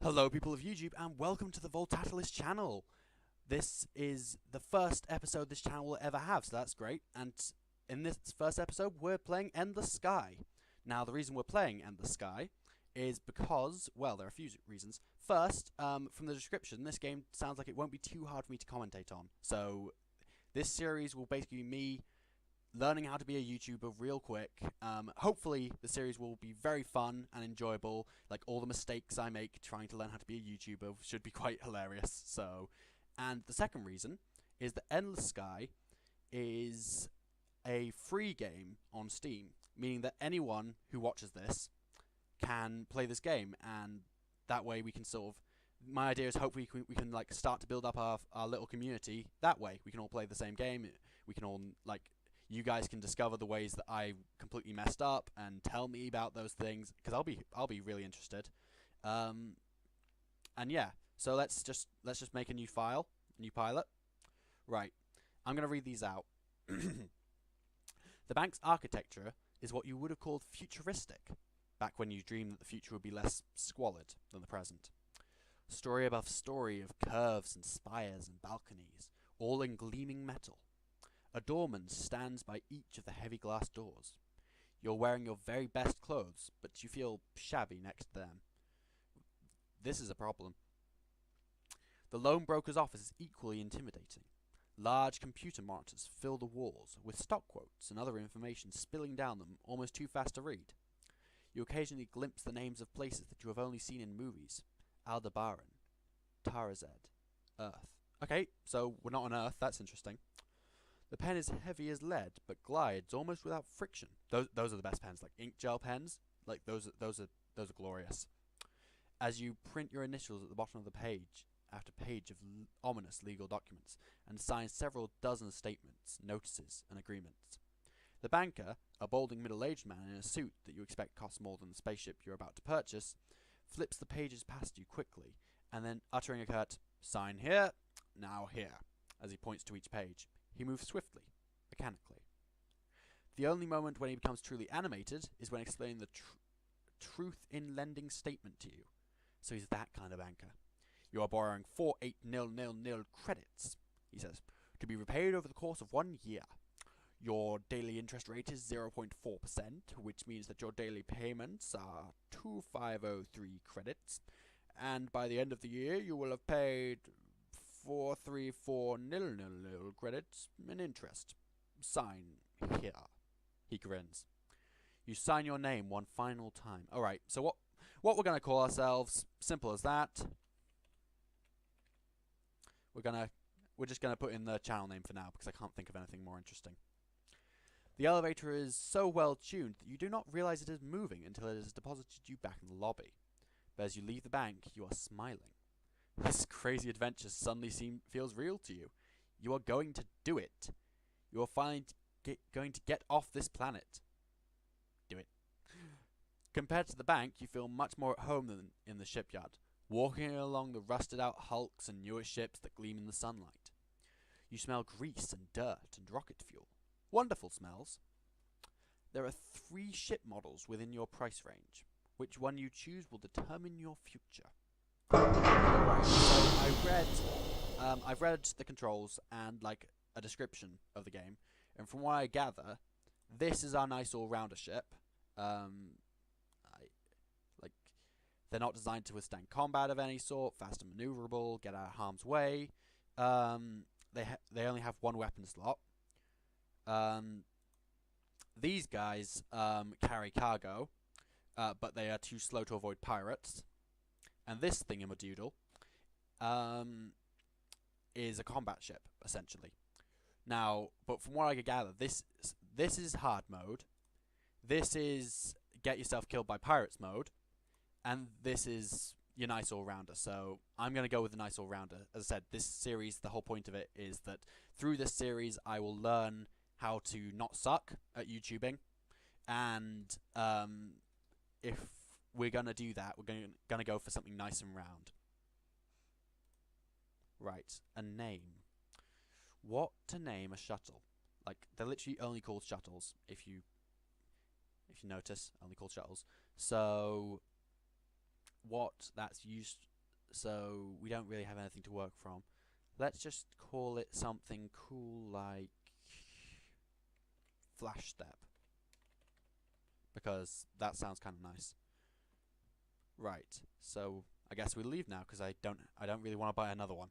Hello people of YouTube and welcome to the Voltatilus channel. This is the first episode this channel will ever have, so that's great. And in this first episode we're playing Endless Sky. Now the reason we're playing Endless Sky is because, well, there are a few reasons. First, from the description, this game sounds like it won't be too hard for me to commentate on. So this series will basically be me learning how to be a YouTuber real quick. Hopefully the series will be very fun and enjoyable. Like, all the mistakes I make trying to learn how to be a YouTuber should be quite hilarious. So, and the second reason is that Endless Sky is a free game on Steam, meaning that anyone who watches this can play this game, and that way we can sort of, my idea is hopefully we can like start to build up our little community that way. We can all play the same game, we can all, like, you guys can discover the ways that I completely messed up and tell me about those things, because I'll be really interested. And yeah, so let's just make a new file, a new pilot. Right, I'm gonna read these out. The bank's architecture is what you would have called futuristic, back when you dreamed that the future would be less squalid than the present. Story above story of curves and spires and balconies, all in gleaming metal. A doorman stands by each of the heavy glass doors. You're wearing your very best clothes, but you feel shabby next to them. This is a problem. The loan broker's office is equally intimidating. Large computer monitors fill the walls, with stock quotes and other information spilling down them almost too fast to read. You occasionally glimpse the names of places that you have only seen in movies. Aldebaran, Tarazed, Earth. Okay, so we're not on Earth, that's interesting. The pen is heavy as lead, but glides almost without friction. Those are the best pens, like ink gel pens. Like those are glorious. As you print your initials at the bottom of the page, after page of ominous legal documents, and sign several dozen statements, notices, and agreements. The banker, a balding middle-aged man in a suit that you expect costs more than the spaceship you're about to purchase, flips the pages past you quickly, and then, uttering a curt "sign here, now here," as he points to each page, he moves swiftly, mechanically. The only moment when he becomes truly animated is when explaining the truth in lending statement to you. So he's that kind of banker. You are borrowing 48000 credits, he says, to be repaid over the course of 1 year. Your daily interest rate is 0.4%, which means that your daily payments are 2503 credits, and by the end of the year you will have paid 43400 credits in interest. Sign here. He grins. You sign your name one final time. Alright, so what we're going to call ourselves, simple as that. We're just going to put in the channel name for now, because I can't think of anything more interesting. The elevator is so well tuned that you do not realize it is moving until it has deposited you back in the lobby. But as you leave the bank, you are smiling. This crazy adventure suddenly feels real to you. You are going to do it. You are finally going to get off this planet. Do it. Compared to the bank, you feel much more at home than in the shipyard, walking along the rusted-out hulks and newer ships that gleam in the sunlight. You smell grease and dirt and rocket fuel. Wonderful smells. There are 3 ship models within your price range. Which one you choose will determine your future. Alright, so I've read the controls and like a description of the game, and from what I gather, this is our nice all-rounder ship. They're not designed to withstand combat of any sort, fast and maneuverable, get out of harm's way. They only have 1 weapon slot. These guys carry cargo, but they are too slow to avoid pirates. And this thingamadoodle is a combat ship, essentially. Now, but from what I could gather, this is hard mode. This is get yourself killed by pirates mode. And this is your nice all-rounder. So I'm going to go with the nice all-rounder. As I said, this series, the whole point of it is that through this series, I will learn how to not suck at YouTubing. And if we're going to do that, we're going to go for something nice and round. Right, a name. What to name a shuttle? Like, they're literally only called shuttles, if you notice, only called shuttles. So what that's used so we don't really have anything to work from. Let's just call it something cool like Flash Step, because that sounds kind of nice. Right, so I guess we leave now because I don't really want to buy another one.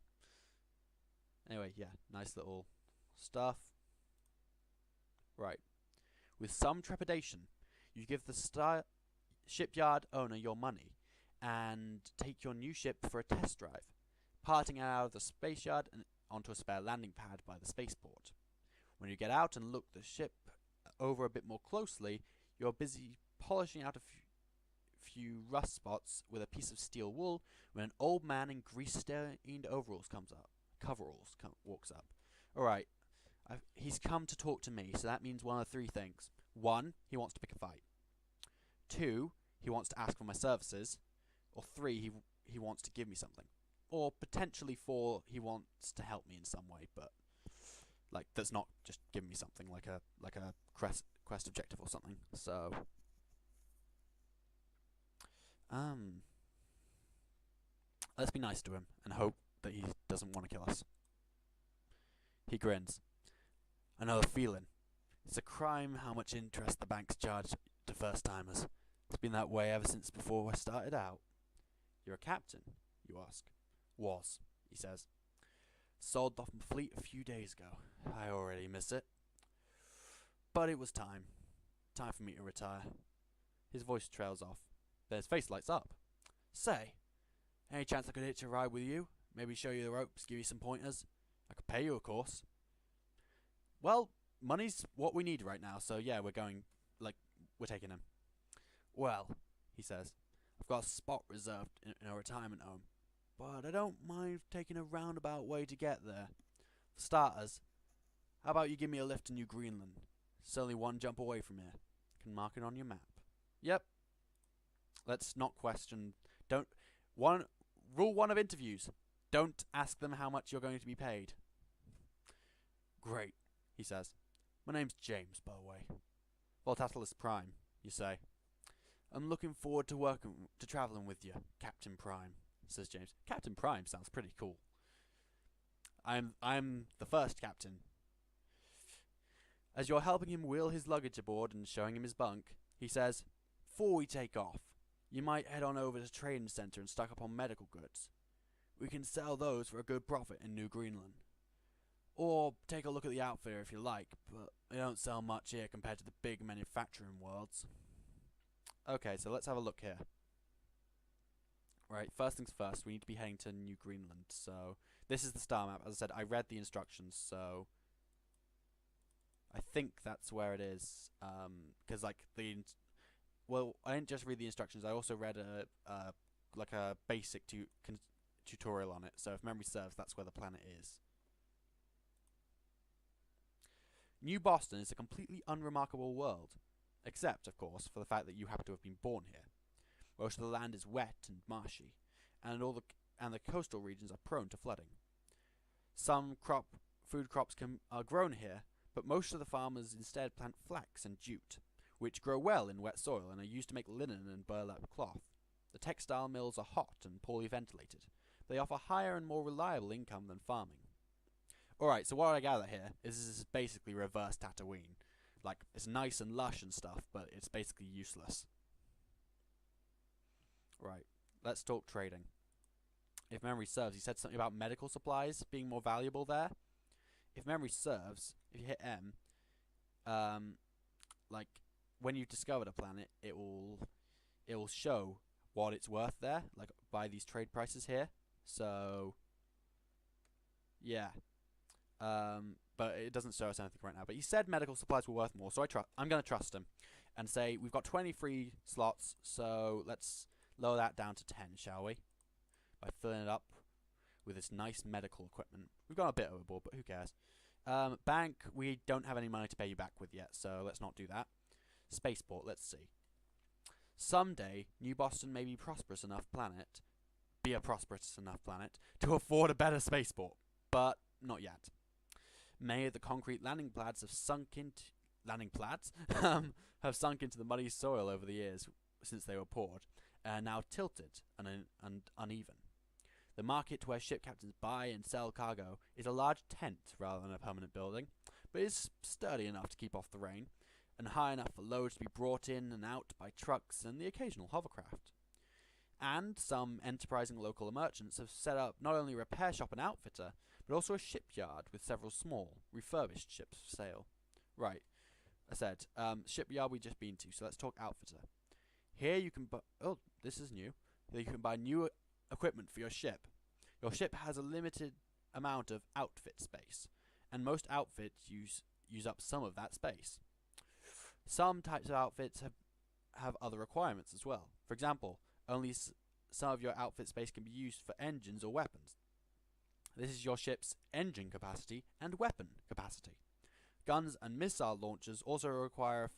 Anyway, yeah, nice little stuff. Right, with some trepidation, you give the shipyard owner your money and take your new ship for a test drive, parting out of the space yard and onto a spare landing pad by the spaceport. When you get out and look the ship over a bit more closely, you're busy polishing out a few rust spots with a piece of steel wool when an old man in grease-stained overalls walks up. Alright, he's come to talk to me, so that means one of three things. 1, he wants to pick a fight. 2, he wants to ask for my services. Or 3, he wants to give me something. Or potentially 4, he wants to help me in some way, but like that's not just giving me something like a quest objective or something. So let's be nice to him and hope that he doesn't want to kill us. He grins. I know the feeling. It's a crime how much interest the banks charge to first-timers. It's been that way ever since before I started out. You're a captain, you ask. Was, he says. Sold off my fleet a few days ago. I already miss it. But it was time. Time for me to retire. His voice trails off. Then his face lights up. Say, any chance I could hitch a ride with you? Maybe show you the ropes, give you some pointers? I could pay you, of course. Well, money's what we need right now, so yeah, we're taking him. Well, he says, I've got a spot reserved in a retirement home, but I don't mind taking a roundabout way to get there. For starters, how about you give me a lift to New Greenland? It's only one jump away from here. Can mark it on your map. Yep. Let's not question. Rule 1 of interviews. Don't ask them how much you're going to be paid. Great, he says. My name's James, by the way. Voltatilus Prime, you say. I'm looking forward to travelling with you, Captain Prime, says James. Captain Prime sounds pretty cool. I'm the first captain. As you're helping him wheel his luggage aboard and showing him his bunk, he says, before we take off, you might head on over to the trading centre and stock up on medical goods. We can sell those for a good profit in New Greenland. Or take a look at the outfitter if you like, but they don't sell much here compared to the big manufacturing worlds. Okay, so let's have a look here. Right, first things first, we need to be heading to New Greenland. So this is the star map. As I said, I read the instructions, so I think that's where it is. Because well, I didn't just read the instructions. I also read a basic tutorial on it. So if memory serves, that's where the planet is. New Boston is a completely unremarkable world, except, of course, for the fact that you happen to have been born here. Most of the land is wet and marshy, and the coastal regions are prone to flooding. Some food crops are grown here, but most of the farmers instead plant flax and jute, which grow well in wet soil and are used to make linen and burlap cloth. The textile mills are hot and poorly ventilated. They offer higher and more reliable income than farming. Alright, so what I gather here is this is basically reverse Tatooine. Like, it's nice and lush and stuff, but it's basically useless. Right, let's talk trading. If memory serves, he said something about medical supplies being more valuable there. If memory serves, if you hit M, like, when you've discovered a planet, it will show what it's worth there, like, by these trade prices here. So, yeah. But it doesn't show us anything right now. But he said medical supplies were worth more, so I'm going to trust him and say we've got 20 free slots, so let's lower that down to 10, shall we? By filling it up with this nice medical equipment. We've gone a bit overboard, but who cares? Bank, we don't have any money to pay you back with yet, so let's not do that. Spaceport, let's see. Someday, New Boston may be a prosperous enough planet to afford a better spaceport, but not yet. Many of the concrete landing pads have sunk into the muddy soil over the years since they were poured, and are now tilted and uneven. The market where ship captains buy and sell cargo is a large tent rather than a permanent building, but is sturdy enough to keep off the rain, and high enough for loads to be brought in and out by trucks and the occasional hovercraft. And some enterprising local merchants have set up not only a repair shop and outfitter, but also a shipyard with several small, refurbished ships for sale. Right, I said, shipyard we've just been to, so let's talk outfitter. Here you can buy, oh, this is new. Here you can buy new equipment for your ship. Your ship has a limited amount of outfit space, and most outfits use up some of that space. Some types of outfits have other requirements as well. For example, only some of your outfit space can be used for engines or weapons. This is your ship's engine capacity and weapon capacity. Guns and missile launchers also require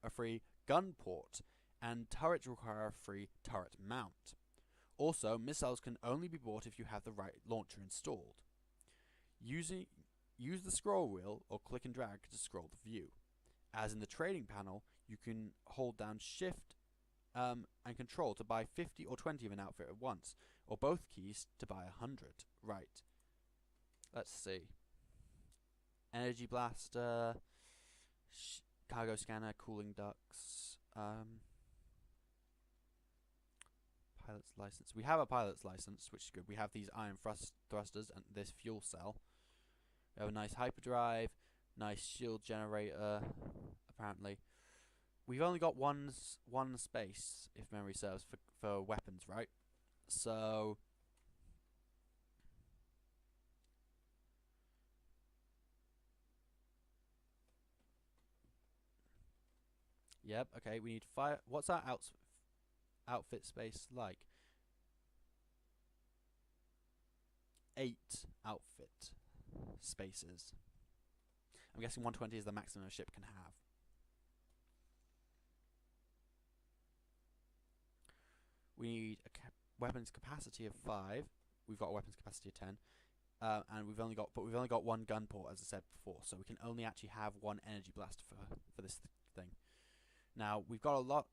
a free gun port, and turrets require a free turret mount. Also, missiles can only be bought if you have the right launcher installed. Use the scroll wheel or click and drag to scroll the view. As in the trading panel, you can hold down Shift and Control to buy 50 or 20 of an outfit at once, or both keys to buy 100. Right. Let's see. Energy blaster, cargo scanner, cooling ducts, pilot's license. We have a pilot's license, which is good. We have these iron thrusters and this fuel cell. We have a nice hyperdrive, nice shield generator, apparently. We've only got one space, if memory serves, for weapons, right? So yep, okay, we need 5. What's our outfit space like? 8 outfit spaces. I'm guessing 120 is the maximum a ship can have. We need a weapons capacity of 5. We've got a weapons capacity of 10. And we've only got one gun port, as I said before, so we can only actually have one energy blaster for this thing. Now we've got a lot.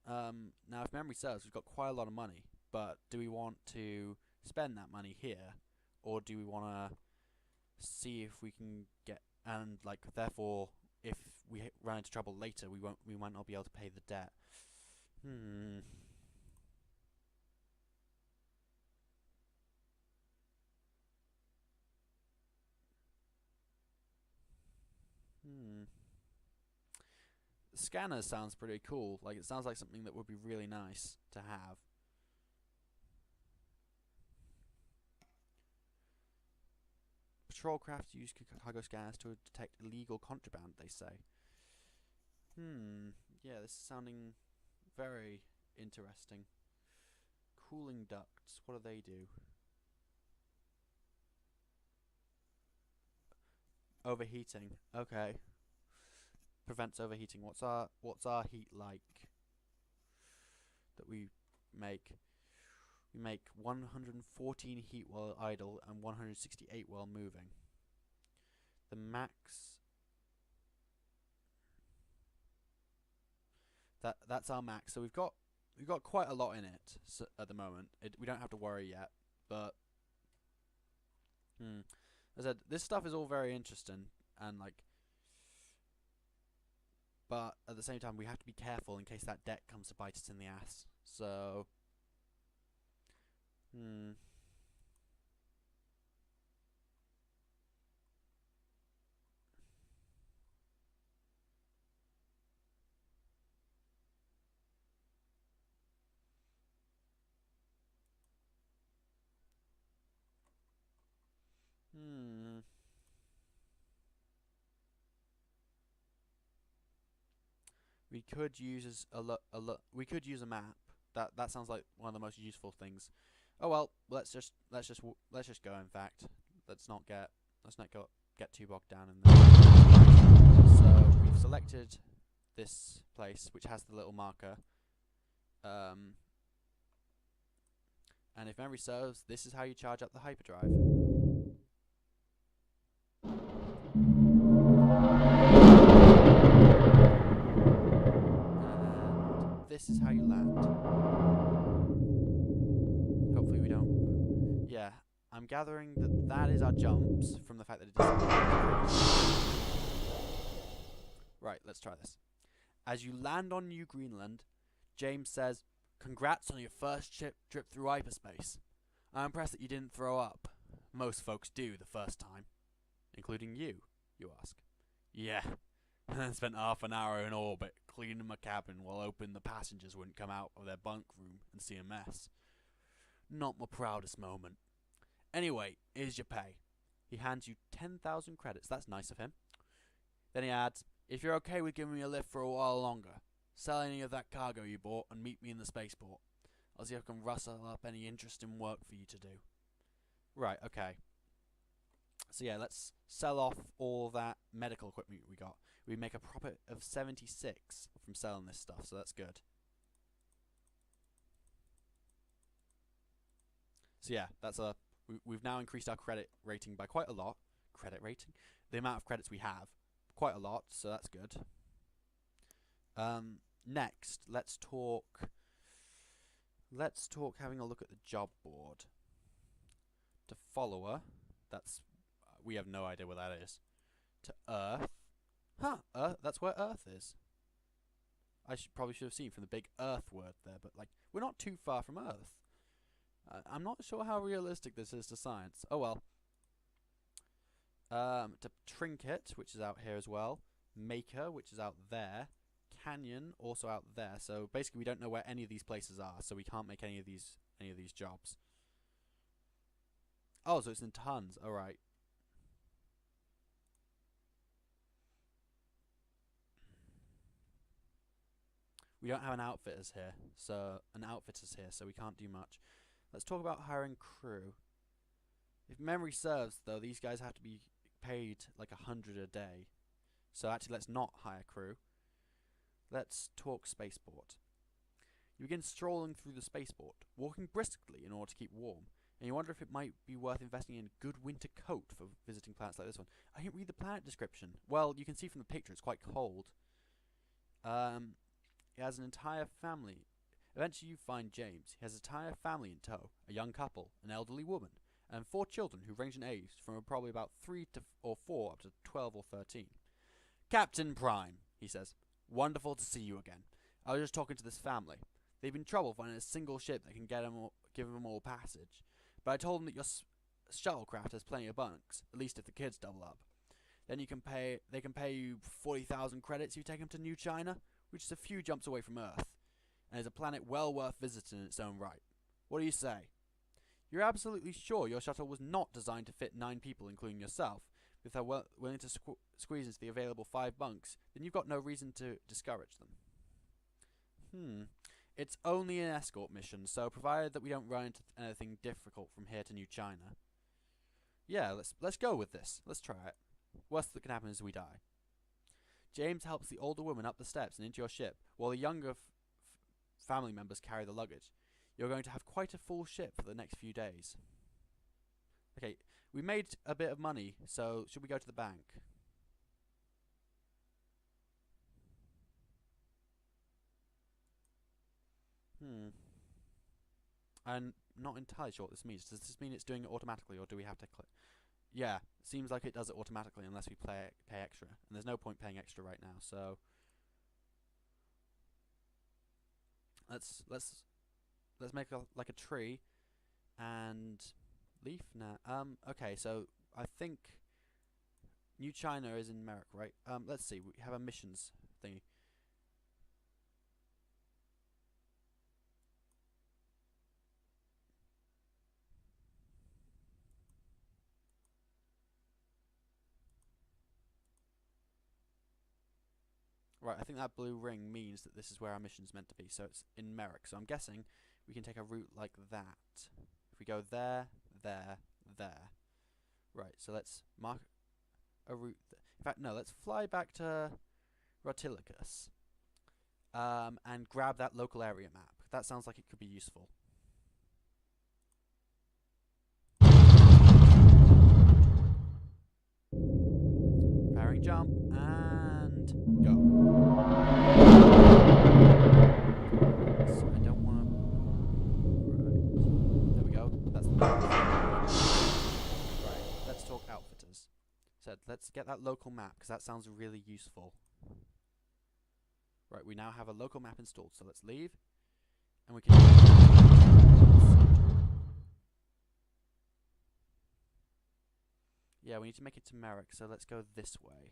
Now, if memory serves, we've got quite a lot of money. But do we want to spend that money here, or do we want to see if we can get, and like therefore, if we run into trouble later, we might not be able to pay the debt. The scanner sounds pretty cool. Like, it sounds like something that would be really nice to have. Patrol craft use cargo scanners to detect illegal contraband, they say. Yeah, this is sounding very interesting. Cooling ducts, what do they do? Overheating, okay. Prevents overheating. What's our heat like that we make? We make 114 heat while idle and 168 while moving. The max. That's our max. So we've got quite a lot in it at the moment. We don't have to worry yet, but as I said, this stuff is all very interesting and like. But at the same time, we have to be careful in case that debt comes to bite us in the ass. So, we could use we could use a map. That sounds like one of the most useful things. Oh well, let's just go. In fact, let's not get too bogged down in this. So we've selected this place, which has the little marker. And if memory serves, this is how you charge up the hyperdrive. This is how you land. Hopefully we don't. Yeah, I'm gathering that that is our jumps from the fact that it is. Right, let's try this. As you land on New Greenland, James says, "Congrats on your first trip through hyperspace. I'm impressed that you didn't throw up. Most folks do the first time. Including you ask. Yeah. And then spent half an hour in orbit cleaning my cabin while hoping the passengers wouldn't come out of their bunk room and see a mess. Not my proudest moment. Anyway, here's your pay." He hands you 10,000 credits. That's nice of him. Then he adds, "If you're okay with giving me a lift for a while longer, sell any of that cargo you bought and meet me in the spaceport. I'll see if I can rustle up any interesting work for you to do." Right, okay. So yeah, let's sell off all that medical equipment we got. We make a profit of 76 from selling this stuff, so that's good. So yeah, that's we've now increased our credit rating by quite a lot. Credit rating? The amount of credits we have. Quite a lot, so that's good. Next, let's talk having a look at the job board. To follower, we have no idea what that is. To Earth. Earth, that's where Earth is. I probably should have seen from the big Earth word there, but like, we're not too far from Earth. I'm not sure how realistic this is to science. Oh well. To Trinket, which is out here as well. Maker, which is out there. Canyon, also out there. So basically we don't know where any of these places are, so we can't make any of these jobs. Oh, so it's in tons. Alright. We don't have an outfitters here, so we can't do much. Let's talk about hiring crew. If memory serves, though, these guys have to be paid like 100 a day. So actually, let's not hire crew. Let's talk spaceport. You begin strolling through the spaceport, walking briskly in order to keep warm, and you wonder if it might be worth investing in a good winter coat for visiting planets like this one. I didn't read the planet description. Well, you can see from the picture it's quite cold. He has an entire family. Eventually you find James. He has an entire family in tow, a young couple, an elderly woman, and 4 children who range in age from probably about 3 or 4 up to 12 or 13. "Captain Prime," he says, "wonderful to see you again. I was just talking to this family. They've been trouble finding a single ship that can give them all passage. But I told them that your shuttlecraft has plenty of bunks, at least if the kids double up. Then they can pay you 40,000 credits if you take them to New China, which is a few jumps away from Earth, and is a planet well worth visiting in its own right. What do you say? You're absolutely sure your shuttle was not designed to fit 9 people, including yourself? If they're willing to squeeze into the available 5 bunks, then you've got no reason to discourage them." It's only an escort mission, so provided that we don't run into anything difficult from here to New China. Yeah, let's go with this. Let's try it. Worst that can happen is we die. James helps the older woman up the steps and into your ship, while the younger family members carry the luggage. You're going to have quite a full ship for the next few days. Okay, we made a bit of money, so should we go to the bank? I'm not entirely sure what this means. Does this mean it's doing it automatically, or do we have to click? Yeah, seems like it does it automatically unless we pay extra, and there's no point paying extra right now. So let's make like a tree and leaf now. Okay, so I think New China is in Merrick, right? Let's see. We have a missions thingy. Right, I think that blue ring means that this is where our mission's meant to be, so it's in Merrick. So I'm guessing we can take a route like that. If we go there, there, there. Right, so let's mark a route. In fact, no, let's fly back to Rotilicus and grab that local area map. That sounds like it could be useful. Preparing jump and go. So I don't want to. Right. There we go. That's the said, let's get that local map, because that sounds really useful. Right, we now have a local map installed, so let's leave. And we can... Yeah, we need to make it to Merrick, so let's go this way.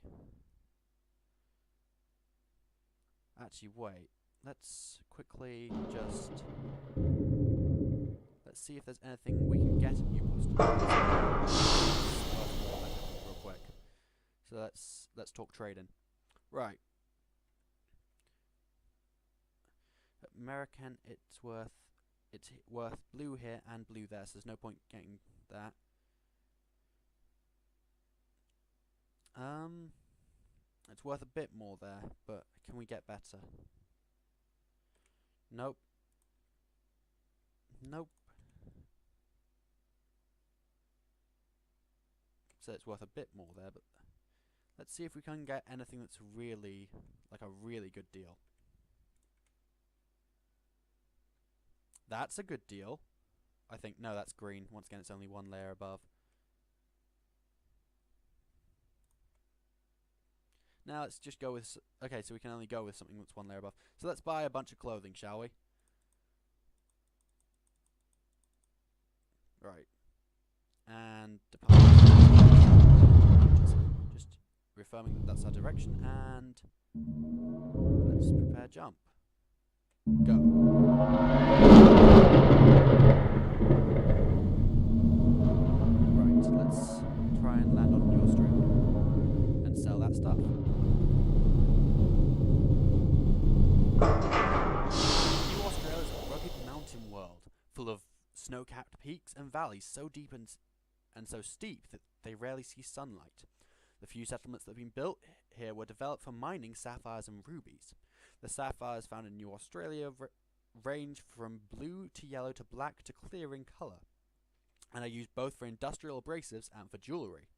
Actually, wait. Let's quickly just... Let's see if there's anything we can get at New Boston. Real quick. So let's talk trading. Right. American, it's worth blue here and blue there, so there's no point getting that. It's worth a bit more there, but can we get better? Nope. Nope. So it's worth a bit more there, but let's see if we can get anything that's really, like a really good deal. That's a good deal. I think, no, that's green. Once again, it's only one layer above. Now let's just go with... Okay, so we can only go with something that's one layer above. So let's buy a bunch of clothing, shall we? Right. And... Just reaffirming that that's our direction. And... Let's prepare jump. Go. Right, let's try and land on New Australia. And sell that stuff. New Australia is a rugged mountain world, full of snow-capped peaks and valleys so deep and so steep that they rarely see sunlight. The few settlements that have been built here were developed for mining sapphires and rubies. The sapphires found in New Australia range from blue to yellow to black to clear in colour, and are used both for industrial abrasives and for jewellery.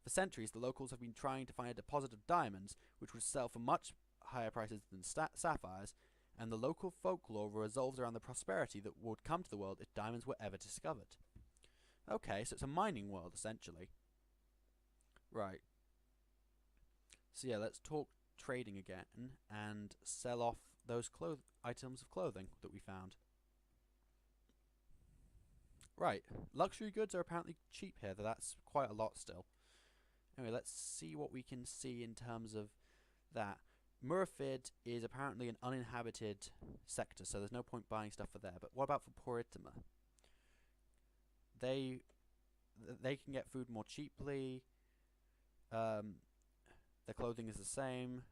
For centuries, the locals have been trying to find a deposit of diamonds, which would sell for much higher prices than sapphires, and the local folklore revolves around the prosperity that would come to the world if diamonds were ever discovered. Okay, so it's a mining world, essentially. Right. So yeah, let's talk trading again, and sell off those items of clothing that we found. Right, luxury goods are apparently cheap here, though that's quite a lot still. Anyway, let's see what we can see in terms of that. Murrafid is apparently an uninhabited sector, so there's no point buying stuff for there. But what about for Poritima? They can get food more cheaply. Their clothing is the same.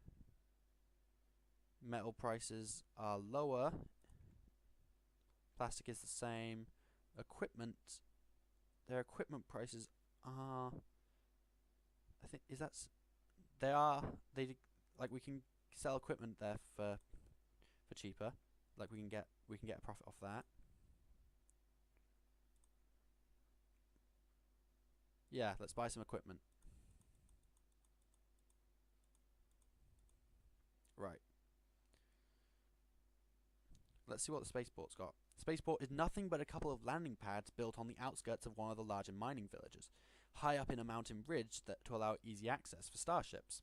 Metal prices are lower. Plastic is the same. Equipment, their equipment prices are, I think, like we can sell equipment there for cheaper. Like we can get a profit off that. Yeah, let's buy some equipment. Right. Let's see what the spaceport's got. Spaceport is nothing but a couple of landing pads built on the outskirts of one of the larger mining villages, high up in a mountain ridge to allow easy access for starships.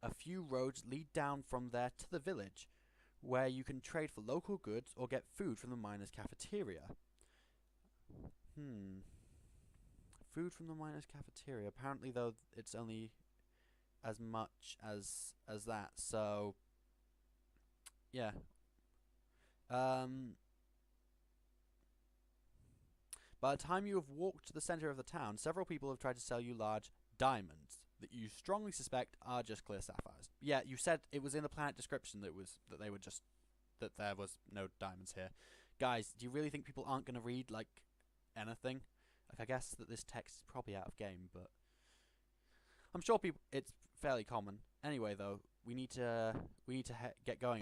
A few roads lead down from there to the village, where you can trade for local goods or get food from the miners' cafeteria. Food from the miners' cafeteria. Apparently, though, it's only as much as that. So, yeah. By the time you have walked to the center of the town, several people have tried to sell you large diamonds that you strongly suspect are just clear sapphires. Yeah, you said it was in the planet description that there was no diamonds here. Guys, do you really think people aren't going to read like anything? Like, I guess that this text is probably out of game, but I'm sure it's fairly common. Anyway, though, we need to get going.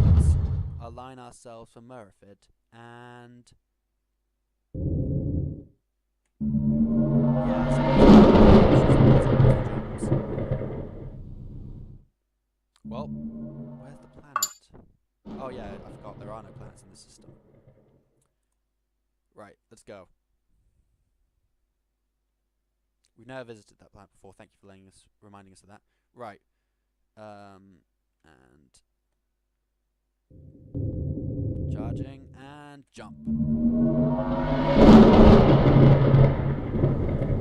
Let's align ourselves for Murrafid and well, where's the planet? Oh yeah, I forgot there are no planets in the system. Right, let's go. We've never visited that planet before. Thank you for reminding us of that. Right. And charging and jump.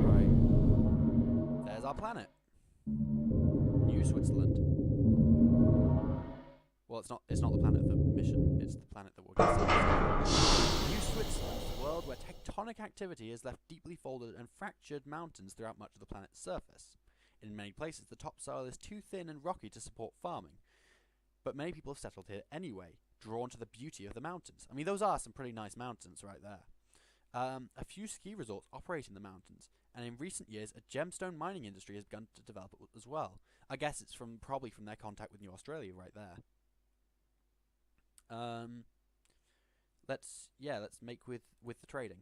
Right. There's our planet. New Switzerland. Well, it's not the planet of the mission, it's the planet that we're going to see. New Switzerland is a world where tectonic activity has left deeply folded and fractured mountains throughout much of the planet's surface. In many places, the topsoil is too thin and rocky to support farming. But many people have settled here anyway, drawn to the beauty of the mountains. I mean, those are some pretty nice mountains right there. A few ski resorts operate in the mountains, and in recent years, a gemstone mining industry has begun to develop as well. I guess it's probably from their contact with New Australia right there. Let's make with the trading.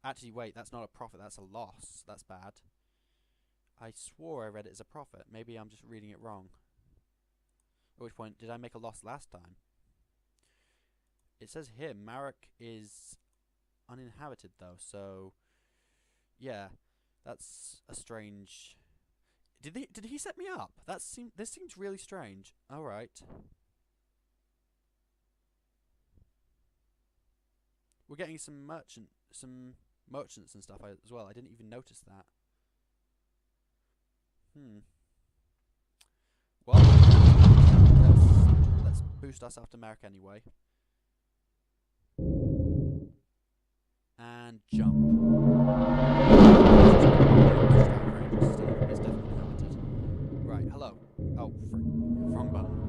Actually, wait, that's not a profit, that's a loss. That's bad. I swore I read it as a profit. Maybe I'm just reading it wrong. At which point, did I make a loss last time? It says here, Marek is uninhabited though, so yeah, that's a strange. Did he set me up? This seems really strange. All right. We're getting some merchants and stuff as well. I didn't even notice that. Well, let's boost ourselves to Merrick anyway. And jump. It's definitely limited. Right, hello. Oh, wrong button.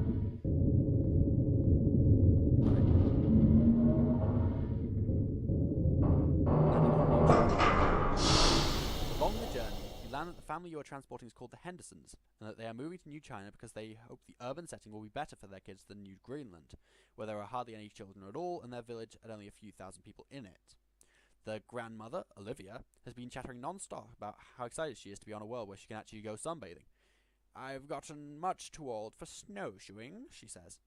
Along the journey, you learn that the family you are transporting is called the Hendersons, and that they are moving to New China because they hope the urban setting will be better for their kids than New Greenland, where there are hardly any children at all, and their village had only a few thousand people in it. The grandmother, Olivia, has been chattering non-stop about how excited she is to be on a world where she can actually go sunbathing. "I've gotten much too old for snowshoeing," she says.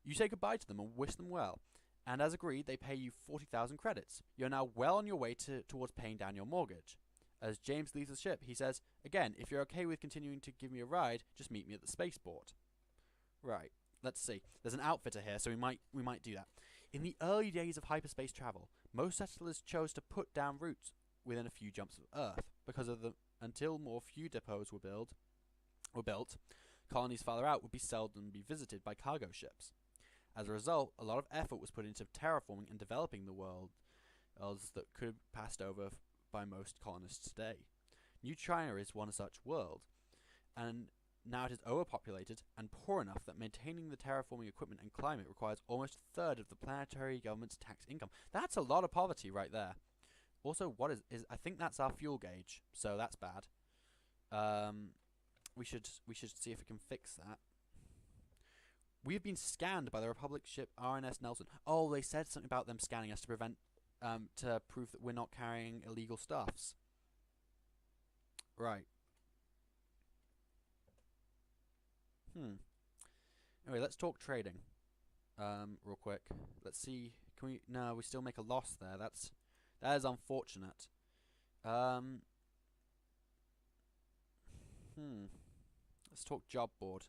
You say goodbye to them and wish them well, and as agreed, they pay you 40,000 credits. You're now well on your way towards paying down your mortgage. As James leaves the ship, he says, "Again, if you're okay with continuing to give me a ride, just meet me at the spaceport." Right, let's see. There's an outfitter here, so we might do that. In the early days of hyperspace travel, most settlers chose to put down roots within a few jumps of Earth, until more few depots were built, colonies farther out would seldom be visited by cargo ships. As a result, a lot of effort was put into terraforming and developing the worlds that could be passed over by most colonists today. New China is one such world, and now it is overpopulated and poor enough that maintaining the terraforming equipment and climate requires almost a third of the planetary government's tax income. That's a lot of poverty right there. Also, what is I think that's our fuel gauge, so that's bad. We should see if we can fix that. We have been scanned by the Republic ship RNS Nelson. Oh, they said something about them scanning us to prove that we're not carrying illegal stuffs. Right. Anyway, let's talk trading. Real quick. Let's see. Can we? No, we still make a loss there. That is unfortunate. Let's talk job board.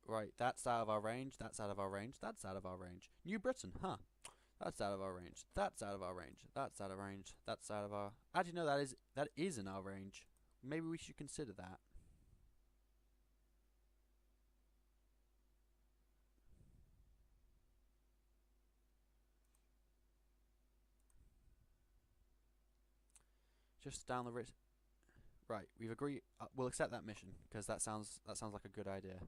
Right, that's out of our range. That's out of our range. That's out of our range. New Britain, huh? That's out of our range. That's out of our range. That's out of range. That's out of our. Actually, no, that is in our range. Maybe we should consider that. Just down the risk. Right, we've agreed. We'll accept that mission because that sounds like a good idea.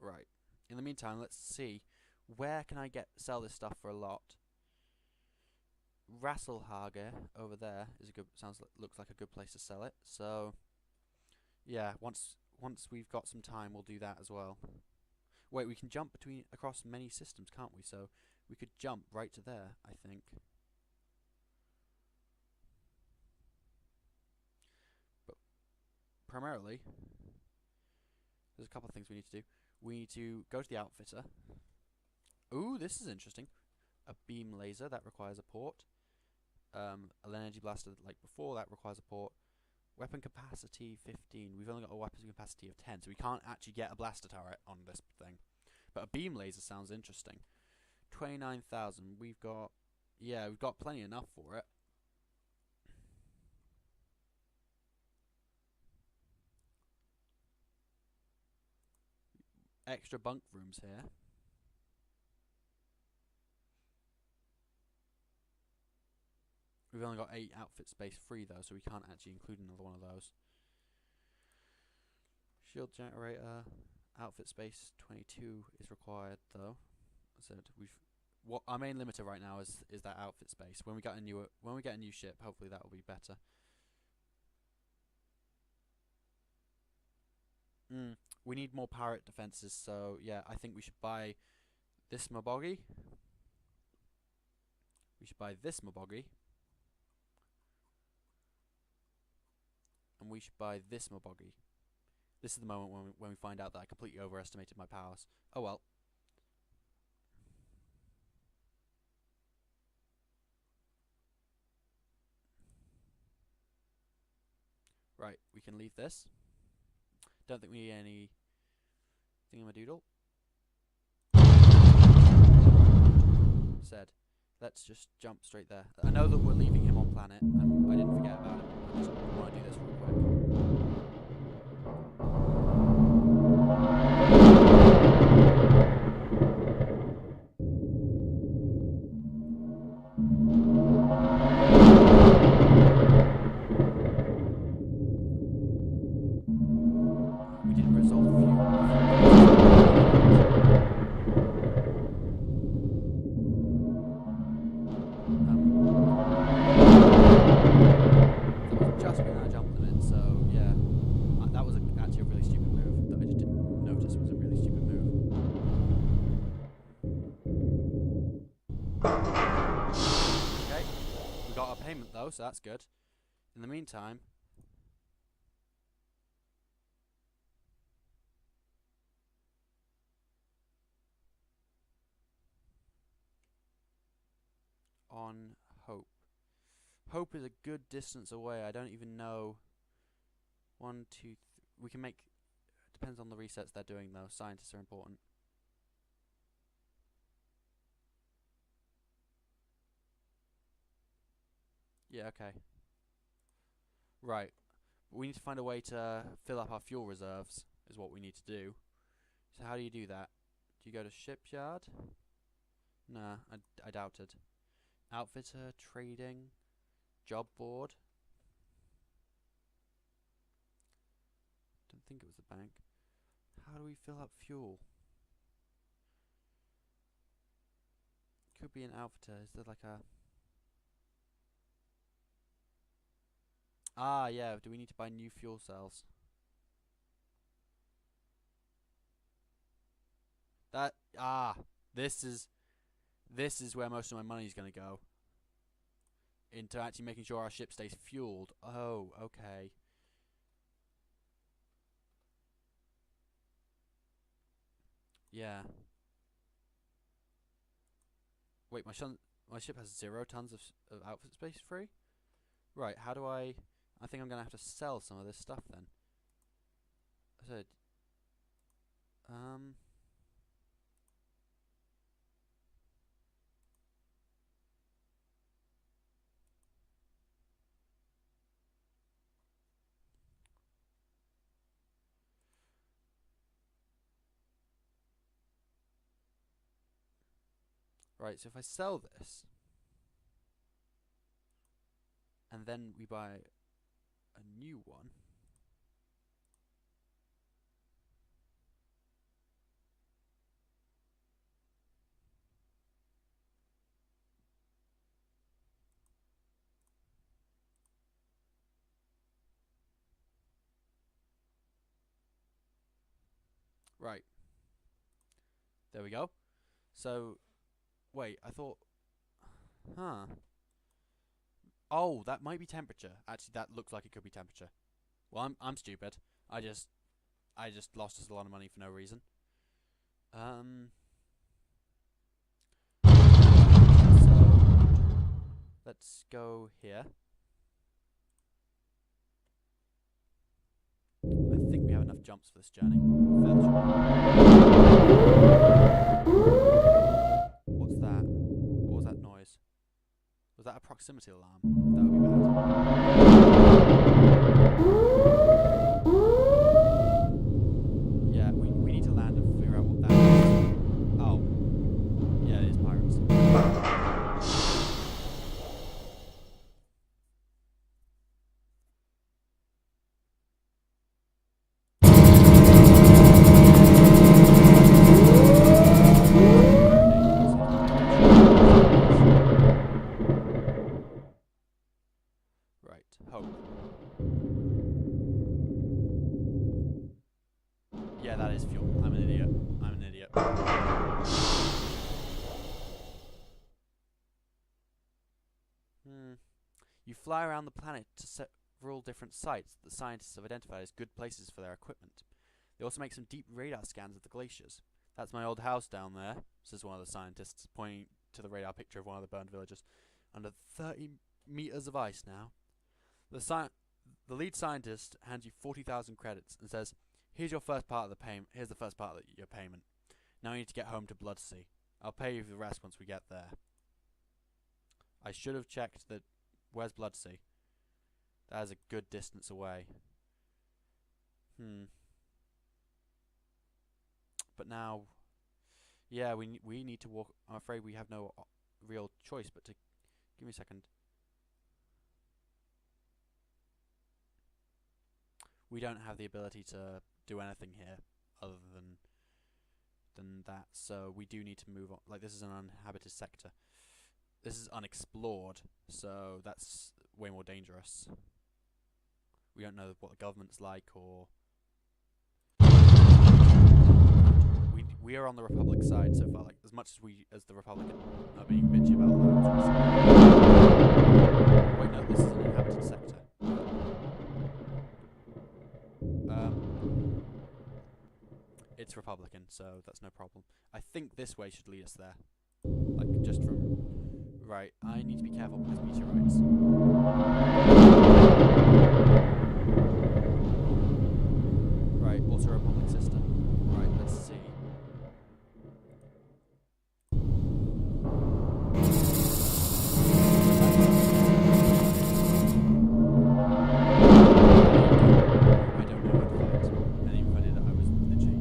Right. In the meantime, let's see where can I sell this stuff for a lot. Rasselhage over there is looks like a good place to sell it. So yeah, once we've got some time, we'll do that as well. Wait, we can jump across many systems, can't we? So we could jump right to there, I think. But primarily, there's a couple of things we need to do. we need to go to the outfitter. Ooh, this is interesting. A beam laser, that requires a port. An energy blaster, like before, that requires a port. Weapon capacity 15. We've only got a weapon capacity of 10, so we can't actually get a blaster turret on this thing. But a beam laser sounds interesting. 29,000. We've got... Yeah, we've got plenty enough for it. Extra bunk rooms here. We've only got 8 outfit space free though, so we can't actually include another one of those. Shield generator, outfit space 22 is required though. So what our main limiter right now is that outfit space. When we get a new ship, hopefully that will be better. We need more pirate defenses, so yeah, I think we should buy this Maboggy. We should buy this Maboggy. And we should buy this Maboggy. This is the moment when we find out that I completely overestimated my powers. Oh well. Right, we can leave this. Don't think we need any thingamadoodle. Said. Let's just jump straight there. I know that we're leaving him on planet, and I didn't forget about him. I just want to do this real quick. We didn't resolve a few. Just when I jumped them in, so yeah, that was actually a really stupid move that I just didn't notice was a really stupid move. Okay, we got our payment though, so that's good. In the meantime, on Hope. Hope is a good distance away. I don't even know. 1, 2, we can make. Depends on the resets they're doing though. Scientists are important. Yeah, okay. Right. We need to find a way to fill up our fuel reserves, is what we need to do. So how do you do that? Do you go to shipyard? Nah, I doubted. Outfitter, trading, job board. Don't think it was the bank. How do we fill up fuel? Could be an outfitter. Is there like a... Ah, yeah. Do we need to buy new fuel cells? This is where most of my money is going to go. Into actually making sure our ship stays fueled. Oh, okay. Yeah. Wait, my ship has 0 tons of outfit space free? Right, how do I think I'm going to have to sell some of this stuff then. So, right, so if I sell this, and then we buy a new one, right, there we go. So, wait, I thought, huh. Oh, that might be temperature. Actually, that looks like it could be temperature. Well, I'm stupid. I just lost us a lot of money for no reason. Um. So let's go here. I think we have enough jumps for this journey. What's that? What was that noise? Was that a proximity alarm? That would be bad. Yeah, we need to land and figure out what that is. Oh. Yeah, it is pirates. Right, hope. Yeah, that is fuel. I'm an idiot. I'm an idiot. You fly around the planet to several different sites that scientists have identified as good places for their equipment. They also make some deep radar scans of the glaciers. That's my old house down there, says one of the scientists, pointing to the radar picture of one of the burned villages. Under 30 meters of ice now. The lead scientist hands you 40,000 credits and says, here's your first part of the payment. Here's the first part of your payment. Now you need to get home to Bloodsea. I'll pay you for the rest once we get there. I should have checked that. Where's Bloodsea? That is a good distance away. But now, yeah, we need to walk. I'm afraid we have no real choice but to. Give me a second. We don't have the ability to do anything here other than that. So we do need to move on. Like, this is an uninhabited sector. This is unexplored, so that's way more dangerous. We don't know what the government's like, or we are on the Republic side so far. Like, as much as the Republican are being bitchy about that. Wait, no, this is an inhabited sector. It's Republican, so that's no problem. I think this way should lead us there. Like, just from. Right, I need to be careful because meteorites. Right, also Republic system. Right, let's see. I don't know how to fight. And even if I did, I was glitchy.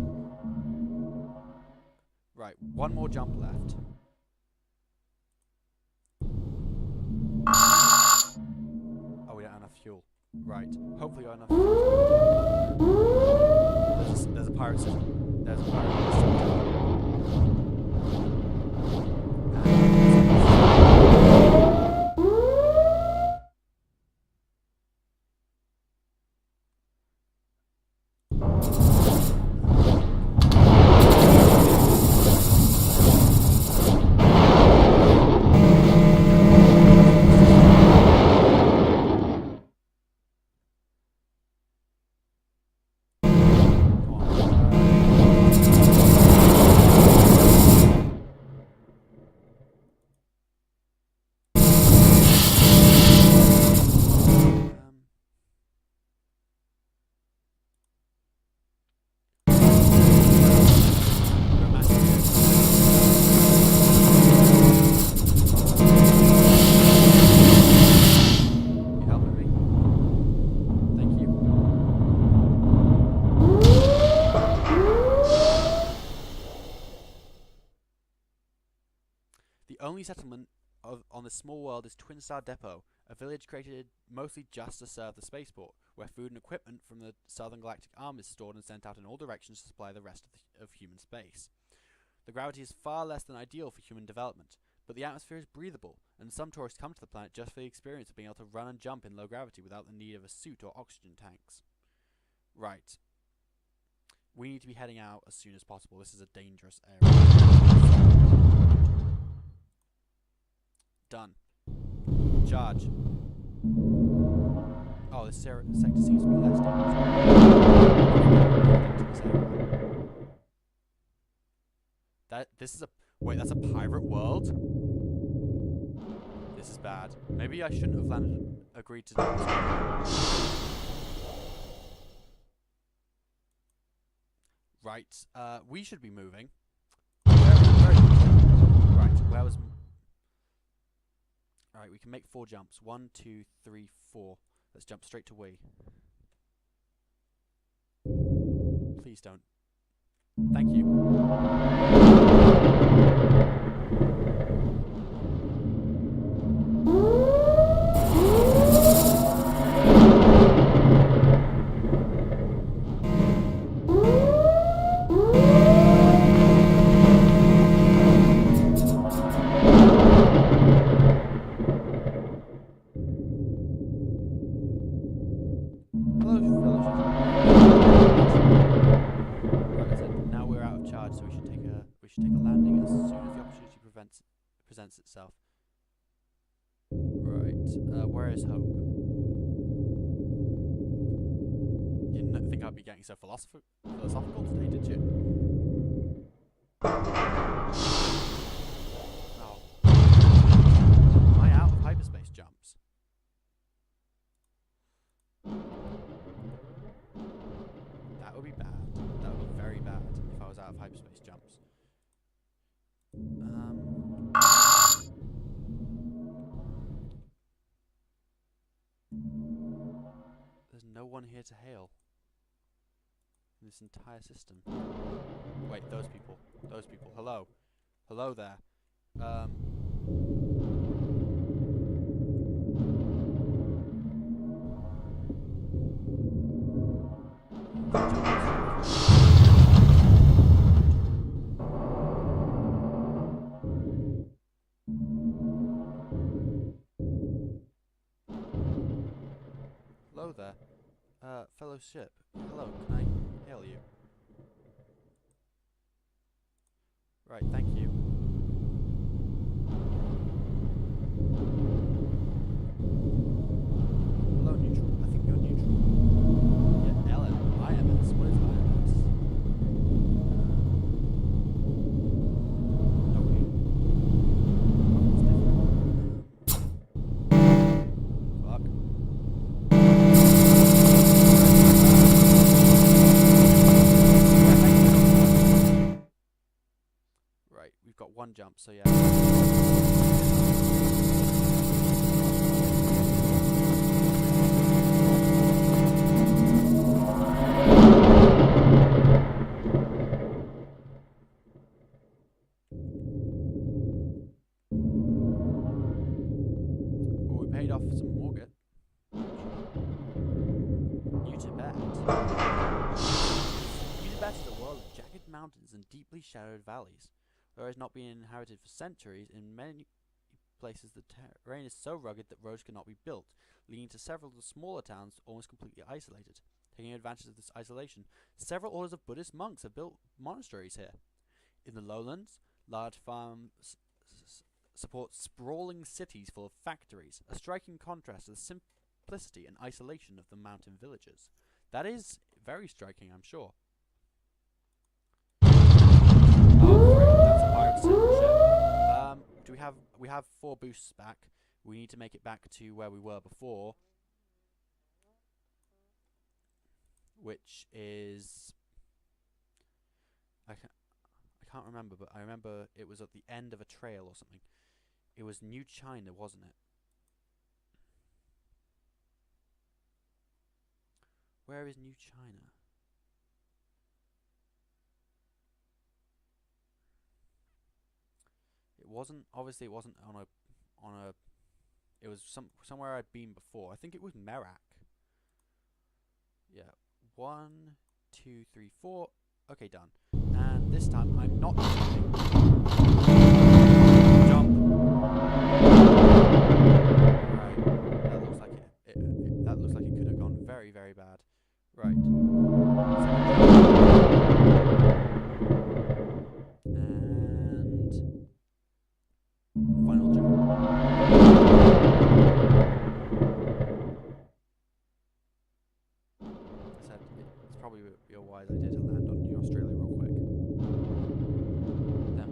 Right, one more jump left. Fuel. Right. Hopefully got enough fuel. There's a pirate system. There's a pirate system. The only settlement on this small world is Twin Star Depot, a village created mostly just to serve the spaceport, where food and equipment from the Southern Galactic Arm is stored and sent out in all directions to supply the rest of human space. The gravity is far less than ideal for human development, but the atmosphere is breathable, and some tourists come to the planet just for the experience of being able to run and jump in low gravity without the need of a suit or oxygen tanks. Right. We need to be heading out as soon as possible. This is a dangerous area. Done. Charge. Oh, this sector seems to be less dangerous. This is a... Wait, that's a pirate world? This is bad. Maybe I shouldn't have agreed to this. Right, we should be moving. Right, where was... Alright, we can make 4 jumps. 1, 2, 3, 4. Let's jump straight to we. Please don't. Thank you. Presents itself. Right, where is hope? You didn't think I'd be getting so philosophical today, did you? Oh. Am I out of hyperspace jumps? That would be bad. That would be very bad if I was out of hyperspace jumps. There's no one here to hail in this entire system. Wait, those people. Those people. Hello. Hello there. Hello there. Fellow ship. Hello, can I hail you? Right, thank you. Hello, neutral. I think you're neutral. Yeah, LM. IMS. What is IMS? Okay. Fuck. Right, we've got 1 jump, so yeah. Well, we paid off some mortgage. New Tibet. New Tibet is a world of jagged mountains and deeply shadowed valleys. Though it has not been inhabited for centuries, in many places the terrain is so rugged that roads cannot be built, leading to several of the smaller towns almost completely isolated. Taking advantage of this isolation, several orders of Buddhist monks have built monasteries here. In the lowlands, large farms support sprawling cities full of factories, a striking contrast to the simplicity and isolation of the mountain villages. That is very striking, I'm sure. That's a pirate ship. We have 4 boosts back. We need to make it back to where we were before, which is I can't remember, but I remember it was at the end of a trail or something. It was New China, wasn't it? Where is New China? Obviously it wasn't on a it was somewhere I'd been before. I think it was Merak. Yeah. 1, 2, 3, 4. Okay, done. And this time I'm not jumping. Jump. Right. That looks like it could have gone very, very bad. Right. And final jump. I said it's probably a wise idea to land on New Australia real quick. Then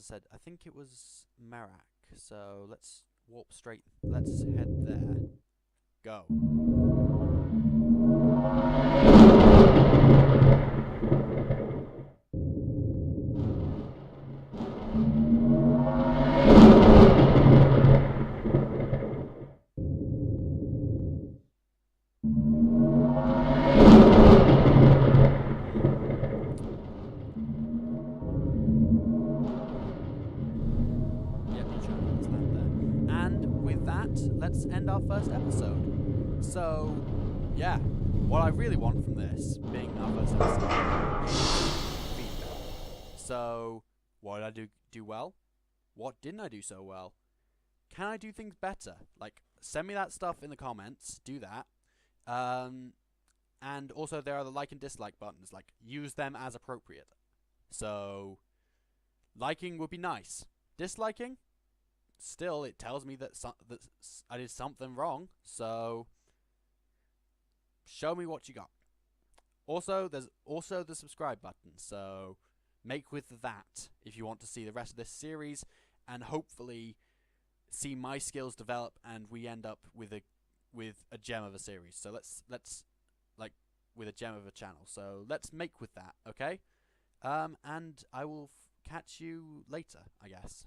said, I think it was Merak. So let's warp straight. Let's head there. Go. Let's end our first episode. So, yeah, what I really want from this, being our first episode, is feedback. So, what did I do well? What didn't I do so well? Can I do things better? Like, send me that stuff in the comments. Do that. And also, there are the like and dislike buttons. Like, use them as appropriate. So, liking would be nice. Disliking? Still, it tells me that I did something wrong, so show me what you got. Also, there's also the subscribe button, so make with that if you want to see the rest of this series and hopefully see my skills develop and we end up with a gem of a series. So let's like with a gem of a channel. So let's make with that, okay? And I will catch you later, I guess.